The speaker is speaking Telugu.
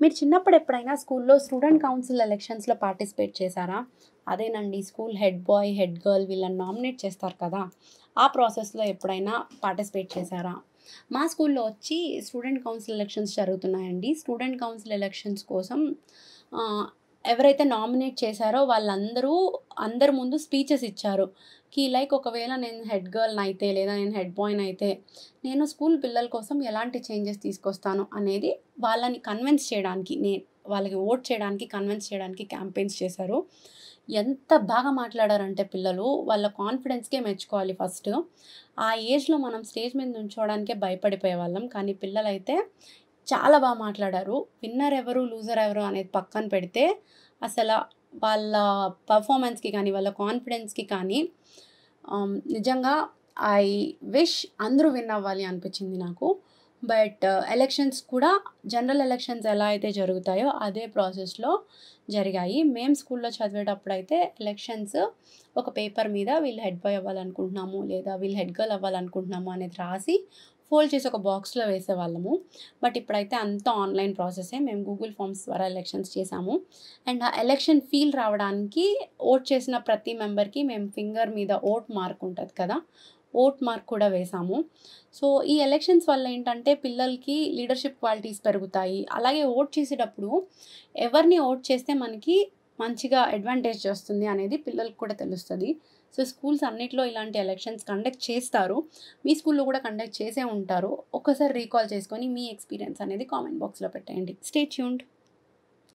మీరు చిన్నప్పుడు ఎప్పుడైనా స్కూల్లో స్టూడెంట్ కౌన్సిల్ ఎలక్షన్స్‌లో పార్టిసిపేట్ చేశారా? అదేనండి school head bye, head girl వీళ్ళని నామినేట్ చేస్తారు కదా! ఆ ప్రాసెస్‌లో ఎప్పుడైనా పార్టిసిపేట్ చేశారా? మా స్కూల్లో వచ్చి స్టూడెంట్ కౌన్సిల్ ఎలక్షన్స్ జరుగుతున్నాయండి. స్టూడెంట్ కౌన్సిల్ ఎలక్షన్స్ కోసం ఆహ్, ఎవరైతే నామినేట్ చేశారో వాళ్ళందరూ అందరి ముందు స్పీచెస్ ఇచ్చారు. లైక్ ఒకవేళ నేను హెడ్ గర్ల్‌నయితే లేదా నేను హెడ్ బాయ్‌నయితే నేను స్కూల్ పిల్లల కోసం ఎలాంటి చేంజెస్ తీసుకొస్తాను అనేది వాళ్ళని కన్విన్స్ చేయడానికి వాళ్ళకి ఓట్ చేయడానికి, కన్విన్స్ చేయడానికి క్యాంపెయిన్స్ చేశారు. ఎంత బాగా మాట్లాడారంటే పిల్లలు, వాళ్ళ కాన్ఫిడెన్స్‌కే మెచ్చుకోవాలి ఫస్ట్. ఆ ఏజ్‌లో మనం స్టేజ్ మీద నుంచోవడానికే భయపడిపోయేవాళ్ళం. కానీ పిల్లలైతే చాలా మాట్లాడారు. విన్నర్ ఎవరు, లూజర్ ఎవరు అనేది పక్కన పెడితే, అసల వాళ్ళ పెర్ఫార్మన్స్‌కి కానీ, వాళ్ళ కాన్ఫిడెన్స్‌కి కానీ నిజంగా ఐ విష్ అందరూ విన్ అవ్వాలి అనిపించింది నాకు. బట్ ఎలక్షన్స్ కూడా జనరల్ ఎలక్షన్స్ ఎలా అయితే జరుగుతాయో అదే ప్రాసెస్‌లో జరిగాయి. మేము స్కూల్‌లో చదివేటప్పుడైతే ఎలక్షన్స్ ఒక పేపర్ మీద వీళ్ళు హెడ్ బాయ్ అవ్వాలనుకుంటున్నాము, లేదా వీళ్ళు హెడ్ గర్ల్ అవ్వాలనుకుంటున్నాము అనేది రాసి ఫోల్డ్ చేసి ఒక బాక్స్‌లో వేసేవాళ్ళము. బట్ ఇప్పుడైతే అంతా ఆన్‌లైన్ ప్రాసెసే. మేము గూగుల్ ఫార్మ్స్ ద్వారా ఎలక్షన్స్ చేశాము. అండ్ ఆ ఎలక్షన్ ఫీల్ రావడానికి ఓట్ చేసిన ప్రతి మెంబర్‌కి మేము ఫింగర్ మీద ఓట్ మార్క్ ఉంటది కదా! ఓట్ మార్క్ కూడా వేశాము. సో, ఈ ఎలక్షన్స్ వల్ల ఏంటంటే పిల్లలకి లీడర్‌షిప్ క్వాలిటీస్ పెరుగుతాయి. అలాగే ఓట్ చేసేటప్పుడు ఎవరిని ఓట్ చేస్తే మనకి మంచిగా అడ్వాంటేజ్ వస్తుంది అనేది పిల్లలకి కూడా తెలుస్తది. సో, స్కూల్స్ అన్నిట్లో ఇలాంటి ఎలక్షన్స్ కండక్ట్ చేస్తారు. మీ స్కూల్‌లో కూడా కండక్ట్ చేసే ఉంటారు. ఒక్కసారి రీకాల్ చేసుకొని మీ ఎక్స్‌పీరియన్స్ అనేది కామెంట్ బాక్స్‌లో పెట్టేయండి. Stay tuned.